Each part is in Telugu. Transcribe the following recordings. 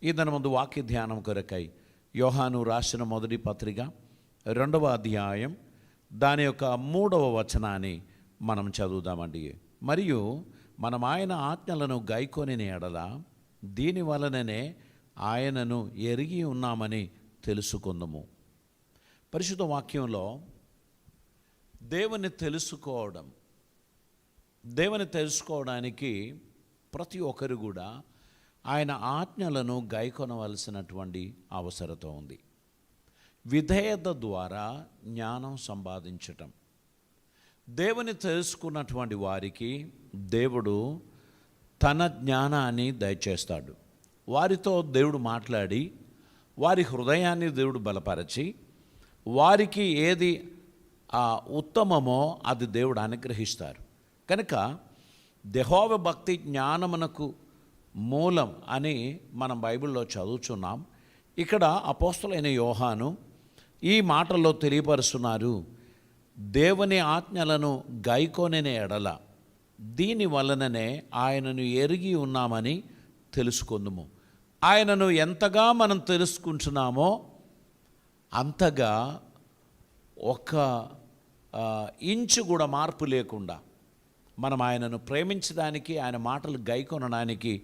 ఈ దినమందు వాక్య ధ్యానం కొరకై యోహాను రాసిన మొదటి పత్రిక 2వ అధ్యాయం దాని యొక్క 3వ వచనాన్ని మనం చదువుదామండి. మరియు మనం ఆయన ఆజ్ఞలను గైకొనిన ఎడల దీని వలననే ఆయనను ఎరిగి ఉన్నామని తెలుసుకుందాము. పరిశుద్ధ వాక్యంలో దేవుని తెలుసుకోవడానికి ప్రతి ఒక్కరు కూడా ఆయన ఆజ్ఞలను గైకొనవలసినటువంటి అవసరత ఉంది. విధేయత ద్వారా జ్ఞానం సంపాదించటం. దేవుని తెలుసుకున్నటువంటి వారికి దేవుడు తన జ్ఞానాన్ని దయచేస్తాడు. వారితో దేవుడు మాట్లాడి వారి హృదయాన్ని దేవుడు బలపరచి వారికి ఏది ఉత్తమమో అది దేవుడు అనుగ్రహిస్తారు. కనుక యెహోవా భక్తి జ్ఞానమునకు మూలం అని మనం బైబిల్లో చదువుచున్నాం. ఇక్కడ అపోస్తలుడైన యోహాను ఈ మాటల్లో తెలియపరుస్తున్నారు. దేవుని ఆజ్ఞలను గైకొనిన ఎడల దీని వలననే ఆయనను ఎరిగి ఉన్నామని తెలుసుకుందుము. ఆయనను ఎంతగా మనం తెలుసుకుంటున్నామో అంతగా ఒక ఇంచు కూడా మార్పు లేకుండా మనం ఆయనను ప్రేమించడానికి, ఆయన మాటలు గైకొనడానికి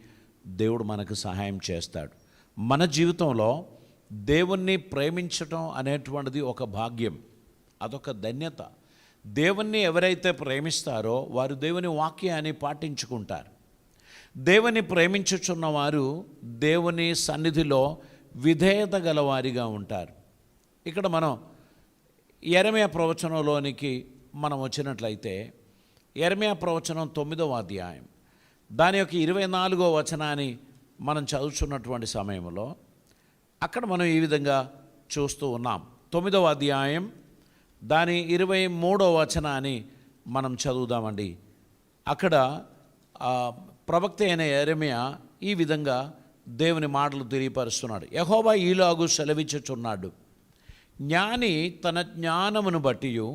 దేవుడు మనకు సహాయం చేస్తాడు. మన జీవితంలో దేవుణ్ణి ప్రేమించటం అనేటువంటిది ఒక భాగ్యం, అదొక ధన్యత. దేవుణ్ణి ఎవరైతే ప్రేమిస్తారో వారు దేవుని వాక్యాన్ని పాటించుకుంటారు. దేవుని ప్రేమించుచున్నవారు దేవుని సన్నిధిలో విధేయత గలవారిగా ఉంటారు. ఇక్కడ మనం యెరెమయా ప్రవచనంలోనికి మనం వచ్చినట్లయితే యెరెమయా ప్రవచనం 9వ అధ్యాయం దాని యొక్క 24వ వచనాన్ని మనం చదువుతున్నటువంటి సమయంలో అక్కడ మనం ఈ విధంగా చూస్తూ ఉన్నాం. 9వ అధ్యాయం దాని 23వ వచనాన్ని మనం చదువుదామండి. అక్కడ ప్రవక్త అయిన యెరెమయా ఈ విధంగా దేవుని మాటలు తెలియపరుస్తున్నాడు. యెహోవా ఈలాగు సెలవిచ్చుచున్నాడు, జ్ఞాని తన జ్ఞానమును బట్టియు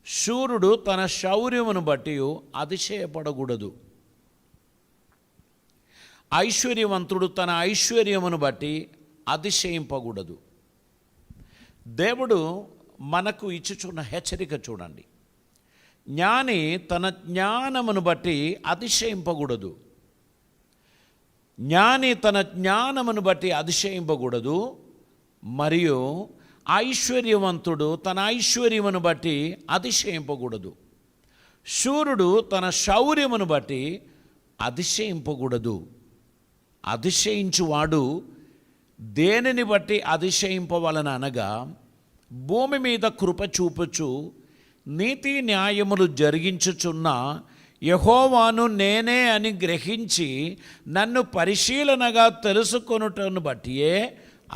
శూరుడు తన శౌర్యమును బట్టియు అతిశయపడకూడదు. ఐశ్వర్యవంతుడు తన ఐశ్వర్యమును బట్టి అతిశయింపకూడదు. దేవుడు మనకు ఇచ్చుచున్న హెచ్చరిక చూడండి. జ్ఞాని తన జ్ఞానమును బట్టి అతిశయింపకూడదు. జ్ఞాని తన జ్ఞానమును బట్టి అతిశయింపకూడదు. మరియు ఐశ్వర్యవంతుడు తన ఐశ్వర్యమును బట్టి అతిశయింపకూడదు. శూరుడు తన శౌర్యమును బట్టి అతిశయింపకూడదు. అతిశయించువాడు దేనిని బట్టి అతిశయింపవలన అనగా భూమి మీద కృప చూపుచు నీతి న్యాయములు జరిగించుచున్న యెహోవాను నేనే అని గ్రహించి నన్ను పరిశీలనగా తెలుసుకొనుటను బట్టియే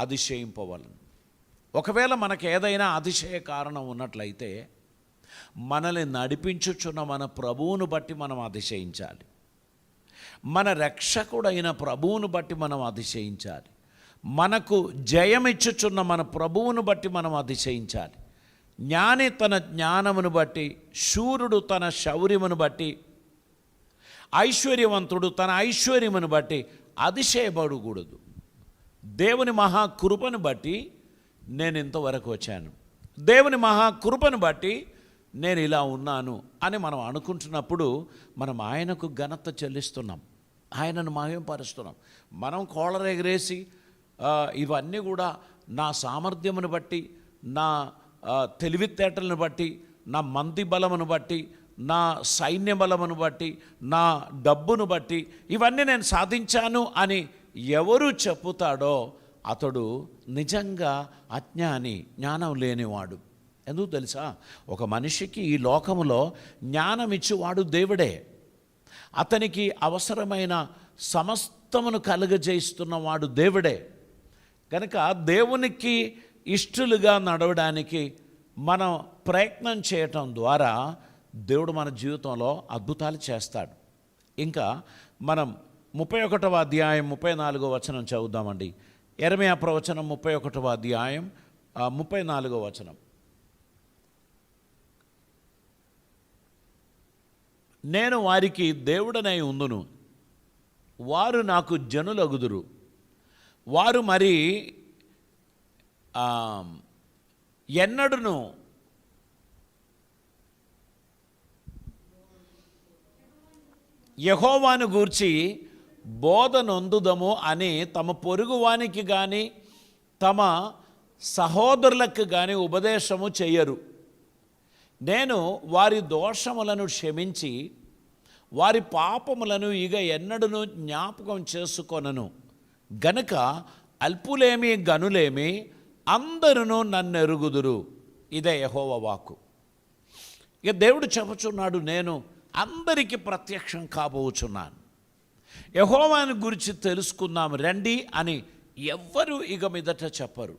అతిశయింపవలను. ఒకవేళ మనకు ఏదైనా అతిశయ కారణం ఉన్నట్లయితే మనల్ని నడిపించుచున్న మన ప్రభువును బట్టి మనం అతిశయించాలి. మన రక్షకుడైన ప్రభువును బట్టి మనం అతిశయించాలి. మనకు జయమిచ్చుచున్న మన ప్రభువును బట్టి మనం అతిశయించాలి. జ్ఞాని తన జ్ఞానమును బట్టి, శూరుడు తన శౌర్యమును బట్టి, ఐశ్వర్యవంతుడు తన ఐశ్వర్యమును బట్టి అతిశయపడకూడదు. దేవుని మహాకృపను బట్టి నేను ఇంతవరకు వచ్చాను, దేవుని మహాకృపను బట్టి నేను ఇలా ఉన్నాను అని మనం అనుకుంటున్నప్పుడు మనం ఆయనకు ఘనత చెల్లిస్తున్నాం, ఆయనను మహిమపరుస్తున్నాం. మనం కోళరెగరేసి ఇవన్నీ కూడా నా సామర్థ్యమును బట్టి, నా తెలివితేటలను బట్టి, నా మంది బలమును బట్టి, నా సైన్య బలమును బట్టి, నా డబ్బును బట్టి ఇవన్నీ నేను సాధించాను అని ఎవరు చెప్పుతాడో అతడు నిజంగా అజ్ఞాని, జ్ఞానం లేనివాడు. ఎందుకు తెలుసా? ఒక మనిషికి ఈ లోకములో జ్ఞానం ఇచ్చేవాడు దేవుడే. అతనికి అవసరమైన సమస్తమును కలుగజేస్తున్నవాడు దేవుడే. కనుక దేవునికి ఇష్టలుగా నడవడానికి మనం ప్రయత్నం చేయటం ద్వారా దేవుడు మన జీవితంలో అద్భుతాలు చేస్తాడు. ఇంకా మనం 31వ అధ్యాయం 34వ వచనం చదువుదామండి. యెరెమయా ప్రవచనం 31వ అధ్యాయం 34వ వచనం. నేను వారికి దేవుడనై ఉందును, వారు నాకు జనులగుదురు. వారు మరి ఎన్నడూను యెహోవాను గూర్చి బోధ నొందుదము అని తమ పొరుగువానికి కానీ తమ సహోదరులకు కానీ ఉపదేశము చెయ్యరు. నేను వారి దోషములను క్షమించి వారి పాపములను ఇక ఎన్నడూను జ్ఞాపకం చేసుకొనను గనుక అల్పులేమి గనులేమి అందరూ నన్ను ఎరుగుదురు. ఇదే యెహోవా వాక్కు. ఇక దేవుడు చెప్పుచున్నాడు, నేను అందరికీ ప్రత్యక్షం కాబోచున్నాను. యెహోవాను గురించి తెలుసుకుందాం రండి అని ఎవ్వరూ ఇక మీదట చెప్పరు.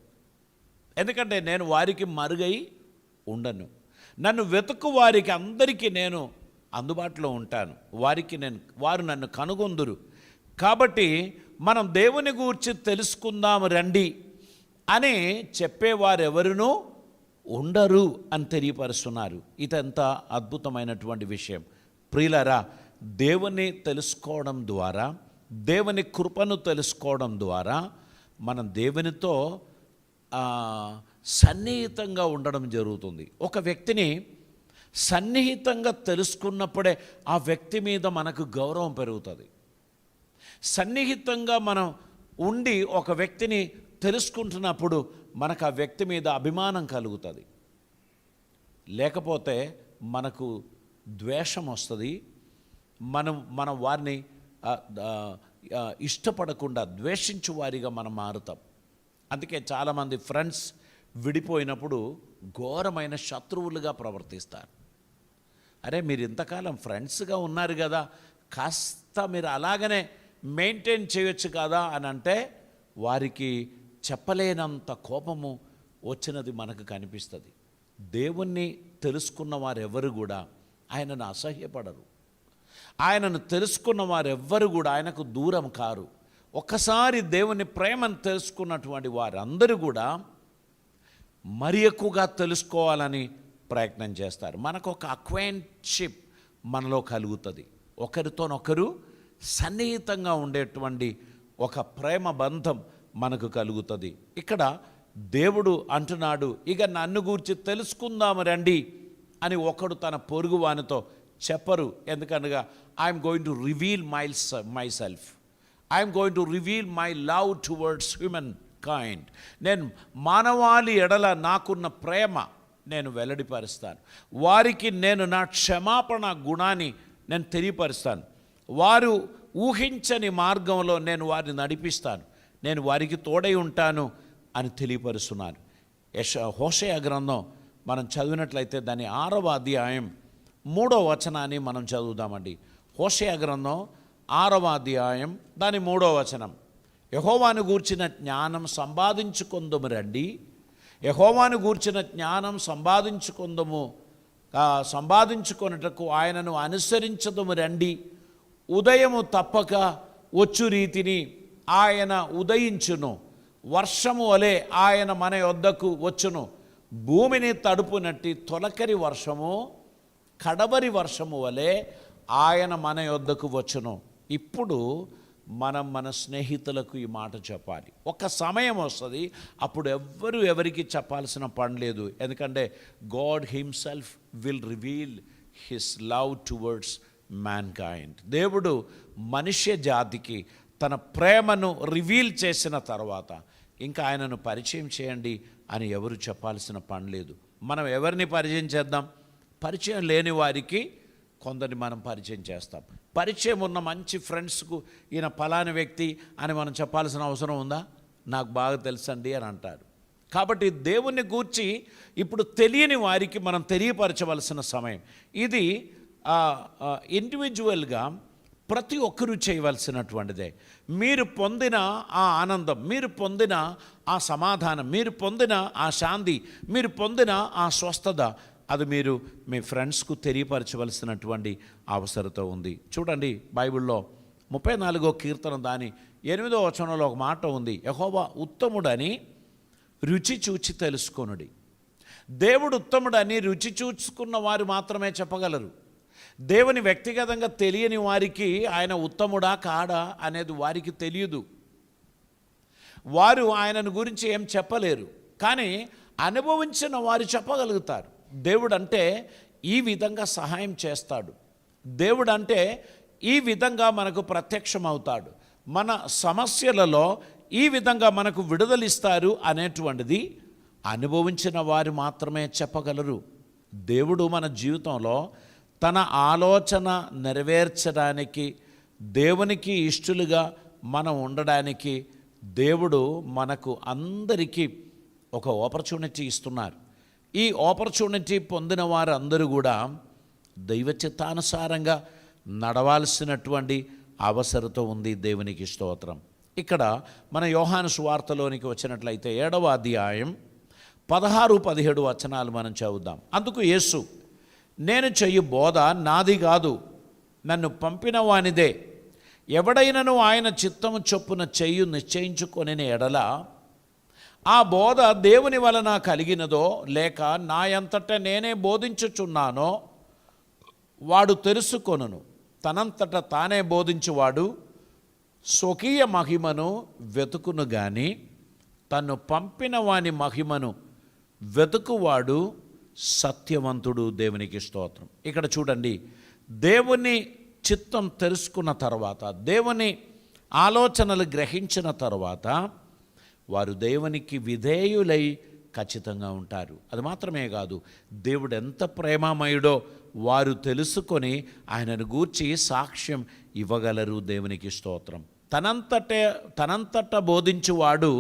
ఎందుకంటే నేను వారికి మరుగై ఉండను. నన్ను వెతుకు వారికి అందరికీ నేను అందుబాటులో ఉంటాను. వారు నన్ను కనుగొందురు. కాబట్టి మనం దేవుని గూర్చి తెలుసుకుందాము రండి అని చెప్పేవారెవరునూ ఉండరు అని తెలియపరుస్తున్నారు. ఇదంత అద్భుతమైనటువంటి విషయం. ప్రియులారా, దేవుని తెలుసుకోవడం ద్వారా, దేవుని కృపను తెలుసుకోవడం ద్వారా మనం దేవునితో సన్నిహితంగా ఉండడం జరుగుతుంది. ఒక వ్యక్తిని సన్నిహితంగా తెలుసుకున్నప్పుడే ఆ వ్యక్తి మీద మనకు గౌరవం పెరుగుతుంది. సన్నిహితంగా మనం ఉండి ఒక వ్యక్తిని తెలుసుకుంటున్నప్పుడు మనకు ఆ వ్యక్తి మీద అభిమానం కలుగుతుంది. లేకపోతే మనకు ద్వేషం వస్తుంది. మనం వారిని ఇష్టపడకుండా ద్వేషించు వారిగా మనం మారుతాం. అందుకే చాలామంది ఫ్రెండ్స్ విడిపోయినప్పుడు ఘోరమైన శత్రువులుగా ప్రవర్తిస్తారు. అరే, మీరు ఇంతకాలం ఫ్రెండ్స్గా ఉన్నారు కదా, కాస్త మీరు అలాగనే మెయింటైన్ చేయొచ్చు కదా అని అంటే వారికి చెప్పలేనంత కోపము వచ్చినది మనకు కనిపిస్తుంది. దేవుణ్ణి తెలుసుకున్న వారెవరు కూడా ఆయనను అసహ్యపడరు. ఆయనను తెలుసుకున్న వారెవ్వరు కూడా ఆయనకు దూరం కారు. ఒక్కసారి దేవుని ప్రేమను తెలుసుకున్నటువంటి వారందరూ కూడా మరి ఎక్కువగా తెలుసుకోవాలని ప్రయత్నం చేస్తారు. మనకు ఒక అక్వైంట్షిప్ మనలో కలుగుతుంది. ఒకరితోనొకరు సన్నిహితంగా ఉండేటువంటి ఒక ప్రేమ బంధం మనకు కలుగుతుంది. ఇక్కడ దేవుడు అంటున్నాడు, ఇక నన్ను గూర్చి తెలుసుకుందాము రండి అని ఒకడు తన పొరుగు వానితో చెప్పరు. ఎందుకనగా I'm going to reveal my self, I'm going to reveal my love towards human kind. నేను మానవాళి ఎడల నాకున్న ప్రేమ నేను వెల్లడిపరుస్తాను. వారికి నేను నా క్షమాపణ గుణాన్ని నేను తెలియపరుస్తాను. వారు ఊహించని మార్గంలో నేను వారిని నడిపిస్తాను. నేను వారికి తోడై ఉంటాను అని తెలియపరుస్తున్నాను. హోషేయ గ్రంథం మనం చదివినట్లయితే దాని 6వ అధ్యాయం 3వ వచనాన్ని మనం చదువుదామండి. హోషేయ గ్రంథం 6వ అధ్యాయం దాని 3వ వచనం. యెహోవాను గూర్చిన జ్ఞానం సంపాదించుకొందుము రండి, యెహోవాను గూర్చిన జ్ఞానం సంపాదించుకొనుటకు ఆయనను అనుసరించదుము రండి. ఉదయము తప్పక వచ్చు రీతిని ఆయన ఉదయించును, వర్షము వలె ఆయన మన యొద్దకు వచ్చును. భూమిని తడుపునట్టి తొలకరి వర్షము కడవరి వర్షము వలె ఆయన మన యొద్దకు వచ్చును. ఇప్పుడు మనం మన స్నేహితులకు ఈ మాట చెప్పాలి. ఒక సమయం వస్తుంది, అప్పుడు ఎవరికి చెప్పాల్సిన పని లేదు. ఎందుకంటే God himself will reveal his love towards man kind. దేవుడు మనుష్య జాతికి తన ప్రేమను రివీల్ చేసిన తర్వాత ఇంకా ఆయనను పరిచయం చేయండి అని ఎవరు చెప్పాల్సిన పని లేదు. మనం ఎవరిని పరిచయం చేద్దాం? పరిచయం లేని వారికి కొందరిని మనం పరిచయం చేస్తాం. పరిచయం ఉన్న మంచి ఫ్రెండ్స్కు ఈయన ఫలాని వ్యక్తి అని మనం చెప్పాల్సిన అవసరం ఉందా? నాకు బాగా తెలుసండి అని అంటారు. కాబట్టి దేవుణ్ణి గూర్చి ఇప్పుడు తెలియని వారికి మనం తెలియపరచవలసిన సమయం ఇది. ఇండివిజువల్గా ప్రతి ఒక్కరూ చేయవలసినటువంటిదే. మీరు పొందిన ఆ ఆనందం, మీరు పొందిన ఆ సమాధానం, మీరు పొందిన ఆ శాంతి, మీరు పొందిన ఆ స్వస్థత, అది మీరు మీ ఫ్రెండ్స్కు తెలియపరచవలసినటువంటి అవసరత ఉంది. చూడండి, బైబిల్లో 34వ కీర్తన దాని 8వ వచనంలో ఒక మాట ఉంది, యెహోవా ఉత్తముడని రుచి చూచి తెలుసుకొనుడి. దేవుడు ఉత్తముడని రుచి చూసుకున్న వారు మాత్రమే చెప్పగలరు. దేవుని వ్యక్తిగతంగా తెలియని వారికి ఆయన ఉత్తముడా కాడా అనేది వారికి తెలియదు. వారు ఆయనను గురించి ఏం చెప్పలేరు, కానీ అనుభవించిన వారు చెప్పగలుగుతారు. దేవుడు అంటే ఈ విధంగా సహాయం చేస్తాడు, దేవుడు అంటే ఈ విధంగా మనకు ప్రత్యక్షమవుతాడు, మన సమస్యలలో ఈ విధంగా మనకు విడుదలిస్తారు అనేటువంటిది అనుభవించిన వారు మాత్రమే చెప్పగలరు. దేవుడు మన జీవితంలో తన ఆలోచన నెరవేర్చడానికి, దేవునికి ఇష్టలుగా మనం ఉండడానికి దేవుడు మనకు అందరికీ ఒక ఆపర్చునిటీ ఇస్తున్నారు. ఈ ఆపర్చునిటీ పొందిన వారందరూ కూడా దైవ చిత్తానుసారంగా నడవాల్సినటువంటి అవసరత ఉంది. దేవునికి స్తోత్రం. ఇక్కడ మన యోహాను సువార్తలోనికి వచ్చినట్లయితే 7వ అధ్యాయం 16-17 వచనాలు మనం చదువుదాం. అందుకు యేసు, నేను చెయ్యి బోధ నాది కాదు, నన్ను పంపిన వానిదే. ఎవడైనను ఆయన చిత్తము చొప్పున చెయ్యి నిశ్చయించుకొనిన ఎడల ఆ బోధ దేవుని వలన కలిగినదో లేక నా అంతట నేనే బోధించుచున్నానో వాడు తెలుసుకొనును. తనంతట తానే బోధించువాడు స్వకీయ మహిమను వెతుకును గాని తన్ను పంపిన వాని మహిమను వెతుకువాడు సత్యవంతుడు. దేవునికి స్తోత్రం. ఇక్కడ చూడండి, దేవుని చిత్తం తెలుసుకున్న తర్వాత, దేవుని ఆలోచనలు గ్రహించిన తర్వాత వారు దేవునికి విధేయులై ఖచ్చితంగా ఉంటారు. అది మాత్రమే కాదు, దేవుడు ఎంత ప్రేమమయుడో వారు తెలుసుకొని ఆయనను గూర్చి సాక్ష్యం ఇవ్వగలరు. దేవునికి స్తోత్రం. తనంతట బోధించువాడు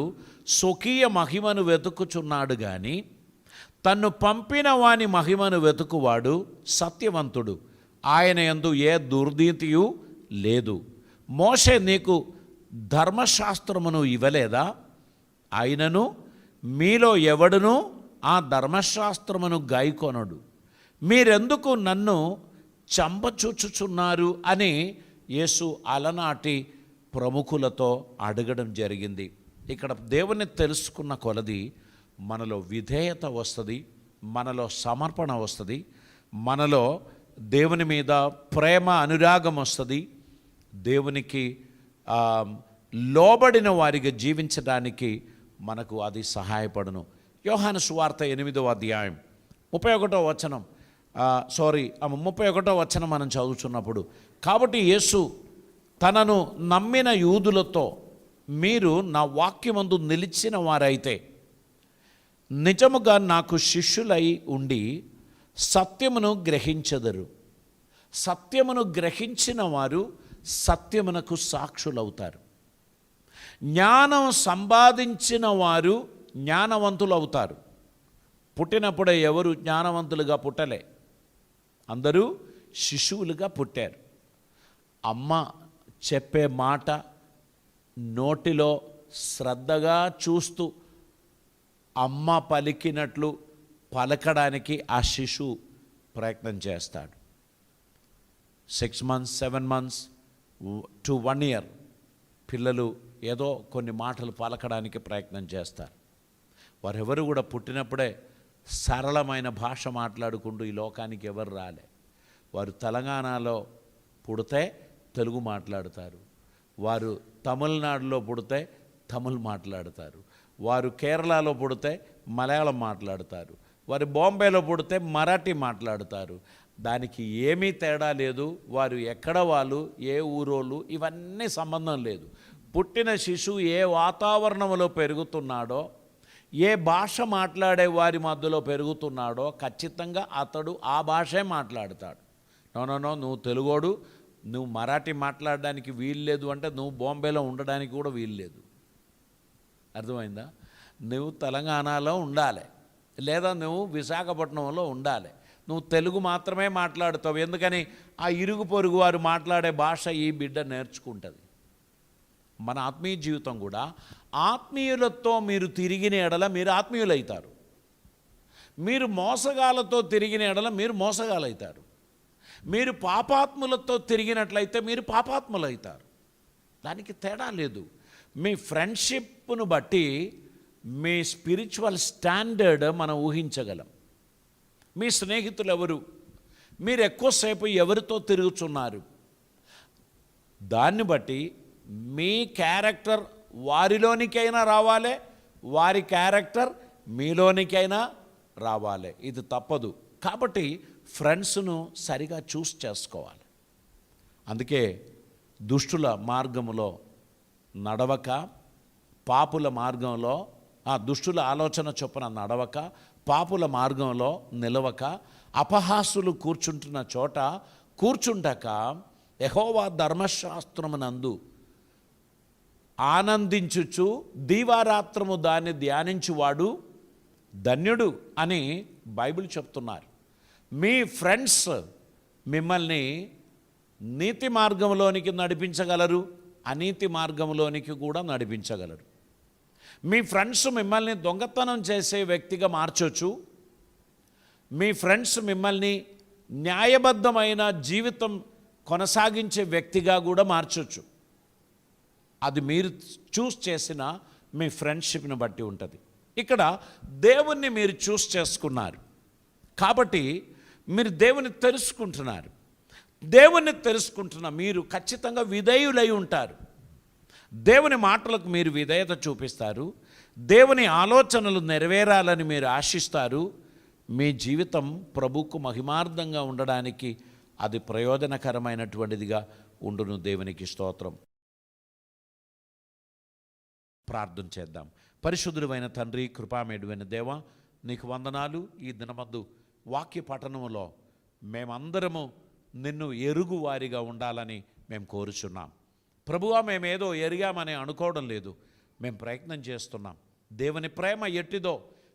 స్వకీయ మహిమను వెతుకుచున్నాడు కానీ తన్ను పంపిన వాని మహిమను వెతుకువాడు సత్యవంతుడు, ఆయన యందు ఏ దుర్నీతియు లేదు. మోషే నీకు ధర్మశాస్త్రమును ఇవ్వలేదా? ఆయనను మీలో ఎవడును ఆ ధర్మశాస్త్రమును గాయకొనడు. మీరెందుకు నన్ను చంపచూచుచున్నారు అని యేసు అలనాటి ప్రముఖులతో అడగడం జరిగింది. ఇక్కడ దేవుని తెలుసుకున్న కొలది మనలో విధేయత వస్తుంది, మనలో సమర్పణ వస్తుంది, మనలో దేవుని మీద ప్రేమ అనురాగం వస్తుంది. దేవునికి లోబడిన వారిగా జీవించడానికి మనకు అది సహాయపడును. యోహాను సువార్త 8వ అధ్యాయం 31వ వచనం 31వ వచనం మనం చదువుతున్నప్పుడు, కాబట్టి యేసు తనను నమ్మిన యూదులతో, మీరు నా వాక్యమందు నిలిచిన వారైతే నిజముగా నాకు శిష్యులై ఉండి సత్యమును గ్రహించెదరు. సత్యమును గ్రహించిన వారు సత్యమునకు సాక్షులవుతారు. జ్ఞానం సంపాదించిన వారు జ్ఞానవంతులు అవుతారు. పుట్టినప్పుడే ఎవరు జ్ఞానవంతులుగా పుట్టలే, అందరూ శిశువులుగా పుట్టారు. అమ్మ చెప్పే మాట నోటిలో శ్రద్ధగా చూస్తూ అమ్మ పలికినట్లు పలకడానికి ఆ శిశువు ప్రయత్నం చేస్తాడు. 6 months 7 months to 1 year పిల్లలు ఏదో కొన్ని మాటలు పలకడానికి ప్రయత్నం చేస్తారు. వారెవరు కూడా పుట్టినప్పుడే సరళమైన భాష మాట్లాడుకుంటూ ఈ లోకానికి ఎవరు రాలే. వారు తెలంగాణలో పుడితే తెలుగు మాట్లాడతారు, వారు తమిళనాడులో పుడితే తమిళ్ మాట్లాడతారు, వారు కేరళలో పుడితే మలయాళం మాట్లాడతారు, వారు బాంబేలో పుడితే మరాఠీ మాట్లాడతారు. దానికి ఏమీ తేడా లేదు. వారు ఎక్కడ వాళ్ళు, ఏ ఊరోళ్ళు, ఇవన్నీ సంబంధం లేదు. పుట్టిన శిశువు ఏ వాతావరణంలో పెరుగుతున్నాడో, ఏ భాష మాట్లాడే వారి మధ్యలో పెరుగుతున్నాడో ఖచ్చితంగా అతడు ఆ భాషే మాట్లాడతాడు. నో నువ్వు తెలుగోడు, నువ్వు మరాఠీ మాట్లాడడానికి వీల్లేదు అంటే నువ్వు బాంబేలో ఉండడానికి కూడా వీల్లేదు. అర్థమైందా? నువ్వు తెలంగాణలో ఉండాలి, లేదా నువ్వు విశాఖపట్నంలో ఉండాలి. నువ్వు తెలుగు మాత్రమే మాట్లాడుతావు. ఎందుకని? ఆ ఇరుగు పొరుగు వారు మాట్లాడే భాష ఈ బిడ్డ నేర్చుకుంటుంది. మన ఆత్మీయ జీవితం కూడా ఆత్మీయులతో మీరు తిరిగిన ఎడల మీరు ఆత్మీయులవుతారు. మీరు మోసగాలతో తిరిగిన ఎడల మీరు మోసగాలవుతారు. మీరు పాపాత్ములతో తిరిగినట్లయితే మీరు పాపాత్ములవుతారు. దానికి తేడా లేదు. మీ ఫ్రెండ్షిప్ను బట్టి మీ స్పిరిచువల్ స్టాండర్డ్ మనం ఊహించగలం. మీ స్నేహితులు ఎవరు, మీరు ఎక్కువసేపు ఎవరితో తిరుగుతున్నారు, దాన్ని బట్టి మీ క్యారెక్టర్ వారిలోనికైనా రావాలి, వారి క్యారెక్టర్ మీలోనికైనా రావాలి. ఇది తప్పదు. కాబట్టి ఫ్రెండ్స్ను సరిగా చూస్ చేసుకోవాలి. అందుకే దుష్టుల మార్గములో నడవక, పాపుల మార్గంలో దుష్టుల ఆలోచన చొప్పున నడవక, పాపుల మార్గంలో నిలవక, అపహాసులు కూర్చుంటున్న చోట కూర్చుండక, యెహోవా ధర్మశాస్త్రమునందు ఆనందించుచు దీవారాత్రము దాన్ని ధ్యానించువాడు ధన్యుడు అని బైబిల్ చెప్తున్నారు. మీ ఫ్రెండ్స్ మిమ్మల్ని నీతి మార్గంలోనికి నడిపించగలరు, అనీతి మార్గంలోనికి కూడా నడిపించగలరు. మీ ఫ్రెండ్స్ మిమ్మల్ని దొంగతనం చేసే వ్యక్తిగా మార్చొచ్చు. మీ ఫ్రెండ్స్ మిమ్మల్ని న్యాయబద్ధమైన జీవితం కొనసాగించే వ్యక్తిగా కూడా మార్చొచ్చు. అది మీరు చూస్ చేసిన మీ ఫ్రెండ్షిప్ని బట్టి ఉంటుంది. ఇక్కడ దేవుణ్ణి మీరు చూస్ చేసుకున్నారు కాబట్టి మీరు దేవుని తెలుసుకుంటున్నారు. దేవుణ్ణి తెలుసుకుంటున్న మీరు ఖచ్చితంగా విధేయులై ఉంటారు. దేవుని మాటలకు మీరు విధేయత చూపిస్తారు. దేవుని ఆలోచనలు నెరవేరాలని మీరు ఆశిస్తారు. మీ జీవితం ప్రభువుకు మహిమార్థంగా ఉండడానికి అది ప్రయోజనకరమైనటువంటిదిగా ఉండును. దేవునికి స్తోత్రం. ప్రార్థన చేద్దాం. పరిశుద్ధుడైన తండ్రి, కృపామేడువైన దేవా, నీకు వందనాలు. ఈ దినమందు వాక్య పఠనములో మేమందరము నిన్ను ఎరుగు వారిగా ఉండాలని మేము కోరుచున్నాం. ప్రభువా, మేమేదో ఎరిగామని అనుకోవడం లేదు, మేము ప్రయత్నం చేస్తున్నాం. దేవుని ప్రేమ ఎట్టిదో,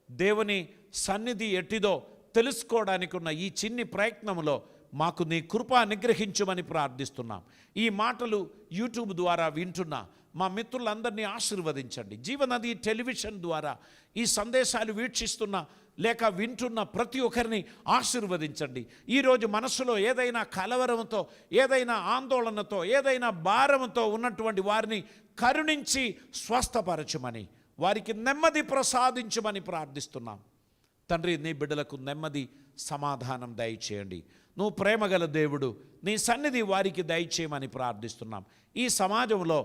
దేవుని సన్నిధి ఎట్టిదో తెలుసుకోవడానికి ఉన్న ఈ చిన్ని ప్రయత్నంలో మాకు నీ కృప అనుగ్రహించమని ప్రార్థిస్తున్నాం. ఈ మాటలు యూట్యూబ్ ద్వారా వింటున్న మా మిత్రులందరినీ ఆశీర్వదించండి. జీవనది టెలివిజన్ ద్వారా ఈ సందేశాలు వీక్షిస్తున్న లేక వింటున్న ప్రతి ఒక్కరిని ఆశీర్వదించండి. ఈరోజు మనసులో ఏదైనా కలవరంతో, ఏదైనా ఆందోళనతో, ఏదైనా భారంతో ఉన్నటువంటి వారిని కరుణించి స్వస్థపరచమని, వారికి నెమ్మది ప్రసాదించమని ప్రార్థిస్తున్నాం. తండ్రి, నీ బిడ్డలకు నెమ్మది, సమాధానం దయచేయండి. నువ్వు ప్రేమగల దేవుడు, నీ సన్నిధి వారికి దయచేయమని ప్రార్థిస్తున్నాం. ఈ సమాజంలో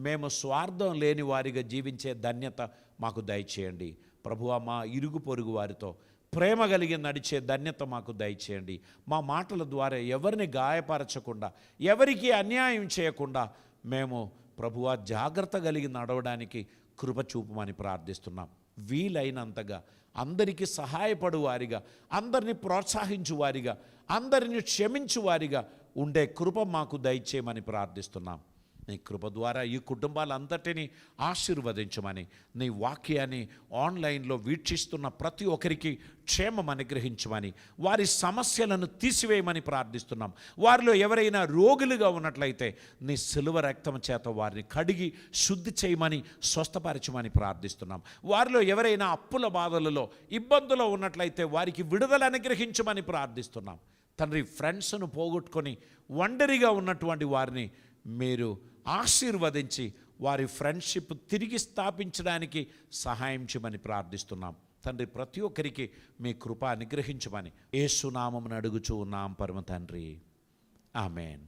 మేము స్వార్థం లేని వారిగా జీవించే ధన్యత మాకు దయచేయండి. ప్రభువా, మా ఇరుగు పొరుగు వారితో ప్రేమ కలిగి నడిచే ధన్యత మాకు దయచేయండి. మా మాటల ద్వారా ఎవరిని గాయపరచకుండా, ఎవరికి అన్యాయం చేయకుండా మేము ప్రభువా జాగ్రత్త కలిగి నడవడానికి కృప చూపమని ప్రార్థిస్తున్నాం. వీలైనంతగా అందరికీ సహాయపడు వారిగా, అందరినీ ప్రోత్సహించు వారిగా, అందరిని క్షమించు వారిగా ఉండే కృప మాకు దయచేయమని ప్రార్థిస్తున్నాం. నీ కృప ద్వారా ఈ కుటుంబాలంతటినీ ఆశీర్వదించమని, నీ వాక్యాన్ని ఆన్లైన్లో వీక్షిస్తున్న ప్రతి ఒక్కరికి క్షేమం అనుగ్రహించమని, వారి సమస్యలను తీసివేయమని ప్రార్థిస్తున్నాం. వారిలో ఎవరైనా రోగులుగా ఉన్నట్లయితే నీ సిలువ రక్తం చేత వారిని కడిగి శుద్ధి చేయమని, స్వస్థపరచమని ప్రార్థిస్తున్నాం. వారిలో ఎవరైనా అప్పుల బాధలలో, ఇబ్బందులో ఉన్నట్లయితే వారికి విడుదల అనుగ్రహించమని ప్రార్థిస్తున్నాం. తండ్రి, ఫ్రెండ్స్ను పోగొట్టుకొని ఒంటరిగా ఉన్నటువంటి వారిని మీరు ఆశీర్వదించి వారి ఫ్రెండ్షిప్ తిరిగి స్థాపించడానికి సహాయం చేయమని ప్రార్థిస్తున్నాం. తండ్రి, ప్రతి ఒక్కరికి మీ కృప అనుగ్రహించమని యేసు నామమున అడుగుచూ ఉన్నాం పరమ తండ్రి. ఆమేన్.